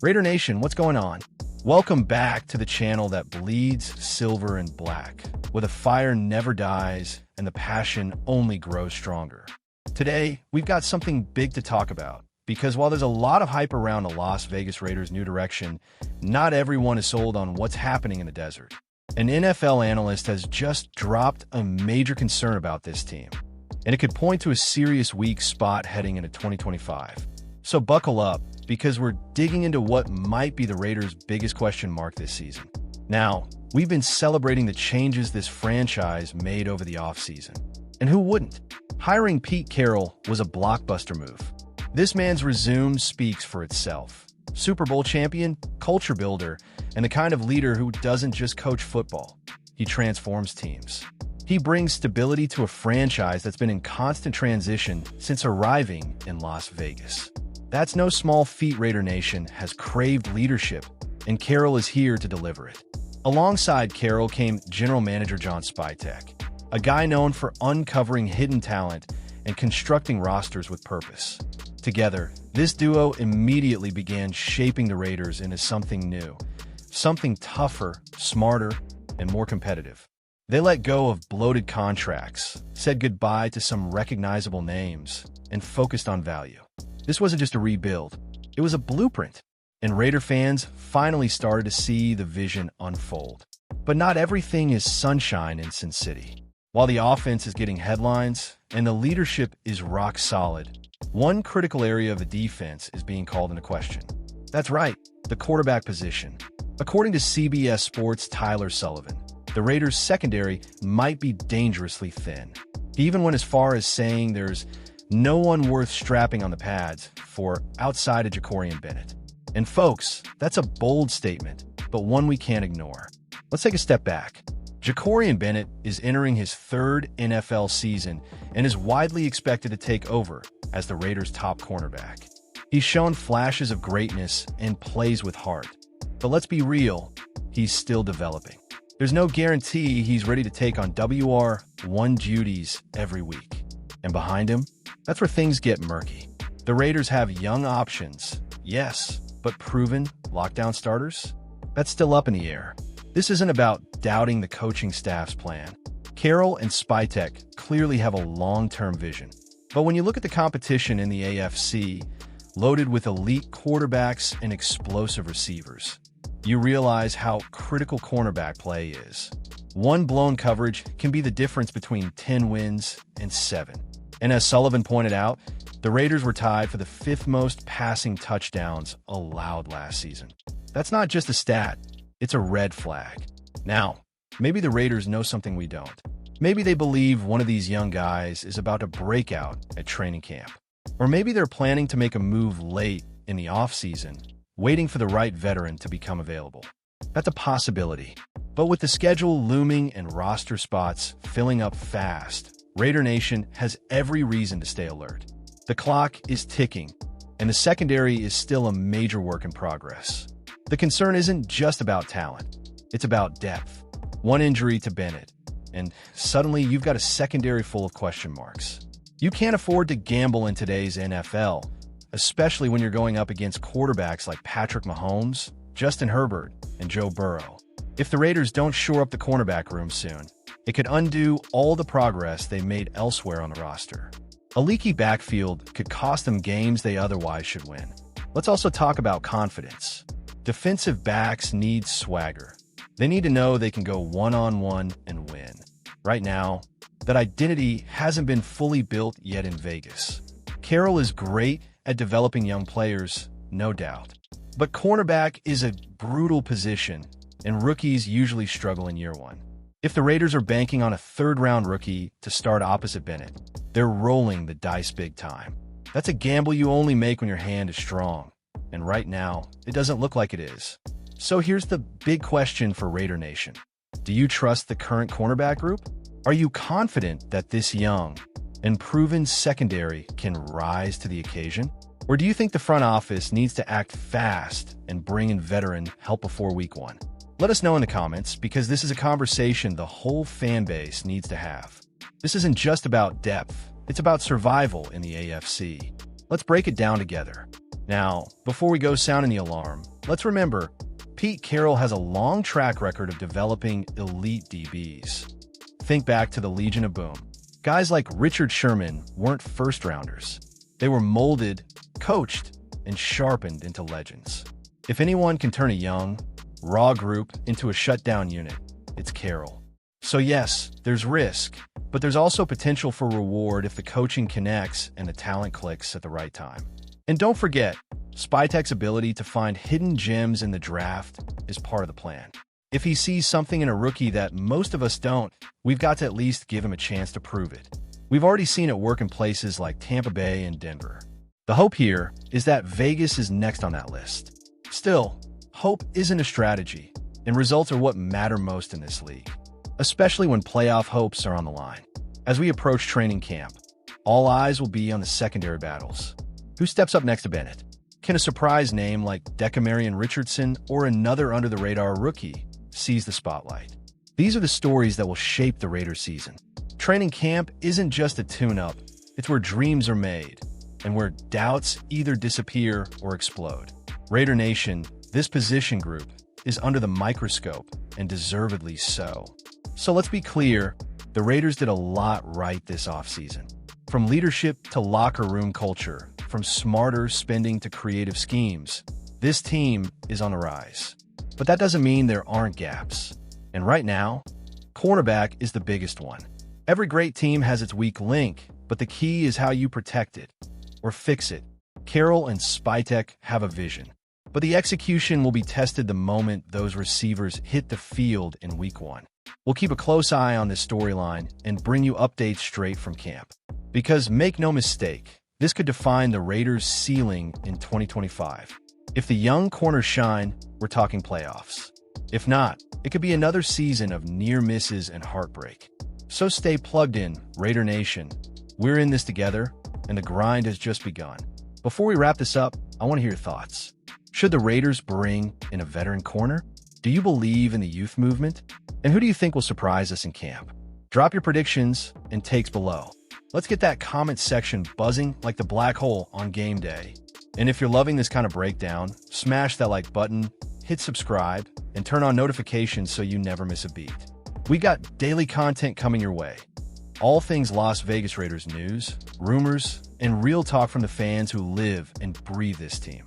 Raider Nation, what's going on? Welcome back to the channel that bleeds silver and black, where the fire never dies and the passion only grows stronger. Today, we've got something big to talk about, because while there's a lot of hype around the Las Vegas Raiders' new direction, not everyone is sold on what's happening in the desert. An NFL analyst has just dropped a major concern about this team, and it could point to a serious weak spot heading into 2025. So buckle up, because we're digging into what might be the Raiders' biggest question mark this season. Now, we've been celebrating the changes this franchise made over the offseason. And who wouldn't? Hiring Pete Carroll was a blockbuster move. This man's resume speaks for itself. Super Bowl champion, culture builder, and the kind of leader who doesn't just coach football. He transforms teams. He brings stability to a franchise that's been in constant transition since arriving in Las Vegas. That's no small feat. Raider Nation has craved leadership, and Carroll is here to deliver it. Alongside Carroll came General Manager John Spytek, a guy known for uncovering hidden talent and constructing rosters with purpose. Together, this duo immediately began shaping the Raiders into something new, something tougher, smarter, and more competitive. They let go of bloated contracts, said goodbye to some recognizable names, and focused on value. This wasn't just a rebuild, it was a blueprint, and Raider fans finally started to see the vision unfold. But not everything is sunshine in Sin City. While the offense is getting headlines and the leadership is rock solid, one critical area of the defense is being called into question. That's right, the quarterback position. According to CBS Sports' Tyler Sullivan, the Raiders' secondary might be dangerously thin. He even went as far as saying there's no one worth strapping on the pads for outside of Jacorian Bennett. And folks, that's a bold statement, but one we can't ignore. Let's take a step back. Jacorian Bennett is entering his third NFL season and is widely expected to take over as the Raiders' top cornerback. He's shown flashes of greatness and plays with heart. But let's be real, he's still developing. There's no guarantee he's ready to take on WR1 duties every week. And behind him, that's where things get murky. The Raiders have young options, yes, but proven lockdown starters? That's still up in the air. This isn't about doubting the coaching staff's plan. Carroll and Spytek clearly have a long-term vision. But when you look at the competition in the AFC, loaded with elite quarterbacks and explosive receivers, you realize how critical cornerback play is. One blown coverage can be the difference between 10 wins and 7. And as Sullivan pointed out, the Raiders were tied for the 5th most passing touchdowns allowed last season. That's not just a stat, it's a red flag. Now, maybe the Raiders know something we don't. Maybe they believe one of these young guys is about to break out at training camp. Or maybe they're planning to make a move late in the offseason, waiting for the right veteran to become available. That's a possibility. But with the schedule looming and roster spots filling up fast, Raider Nation has every reason to stay alert. The clock is ticking, and the secondary is still a major work in progress. The concern isn't just about talent, it's about depth. One injury to Bennett, and suddenly you've got a secondary full of question marks. You can't afford to gamble in today's NFL, especially when you're going up against quarterbacks like Patrick Mahomes, Justin Herbert, and Joe Burrow. If the Raiders don't shore up the cornerback room soon, it could undo all the progress they made elsewhere on the roster. A leaky backfield could cost them games they otherwise should win. Let's also talk about confidence. Defensive backs need swagger. They need to know they can go one-on-one and win. Right now, that identity hasn't been fully built yet in Vegas. Carroll is great at developing young players, no doubt. But cornerback is a brutal position, and rookies usually struggle in year one. If the Raiders are banking on a third-round rookie to start opposite Bennett, they're rolling the dice big time. That's a gamble you only make when your hand is strong. And right now, it doesn't look like it is. So here's the big question for Raider Nation. Do you trust the current cornerback group? Are you confident that this young and proven secondary can rise to the occasion? Or do you think the front office needs to act fast and bring in veteran help before week 1? Let us know in the comments, because this is a conversation the whole fan base needs to have. This isn't just about depth, it's about survival in the AFC. Let's break it down together. Now, before we go sounding the alarm, let's remember, Pete Carroll has a long track record of developing elite DBs. Think back to the Legion of Boom. Guys like Richard Sherman weren't first-rounders. They were molded, coached, and sharpened into legends. If anyone can turn a young, raw group into a shutdown unit, it's Carroll. So yes, there's risk, but there's also potential for reward if the coaching connects and the talent clicks at the right time. And don't forget, Spytek's ability to find hidden gems in the draft is part of the plan. If he sees something in a rookie that most of us don't, we've got to at least give him a chance to prove it. We've already seen it work in places like Tampa Bay and Denver. The hope here is that Vegas is next on that list. Still, hope isn't a strategy, and results are what matter most in this league, especially when playoff hopes are on the line. As we approach training camp, all eyes will be on the secondary battles. Who steps up next to Bennett? Can a surprise name like Decamarion Richardson or another under-the-radar rookie seize the spotlight? These are the stories that will shape the Raiders season. Training camp isn't just a tune-up, it's where dreams are made, and where doubts either disappear or explode. Raider Nation, this position group is under the microscope, and deservedly so. So let's be clear, the Raiders did a lot right this offseason. From leadership to locker room culture, from smarter spending to creative schemes, this team is on the rise. But that doesn't mean there aren't gaps. And right now, cornerback is the biggest one. Every great team has its weak link, but the key is how you protect it or fix it. Carroll and Spytek have a vision, but the execution will be tested the moment those receivers hit the field in Week 1. We'll keep a close eye on this storyline and bring you updates straight from camp. Because make no mistake, this could define the Raiders' ceiling in 2025. If the young corners shine, we're talking playoffs. If not, it could be another season of near misses and heartbreak. So stay plugged in, Raider Nation. We're in this together, and the grind has just begun. Before we wrap this up, I want to hear your thoughts. Should the Raiders bring in a veteran corner? Do you believe in the youth movement? And who do you think will surprise us in camp? Drop your predictions and takes below. Let's get that comment section buzzing like the black hole on game day. And if you're loving this kind of breakdown, smash that like button, hit subscribe, and turn on notifications so you never miss a beat. We got daily content coming your way. All things Las Vegas Raiders news, rumors, and real talk from the fans who live and breathe this team.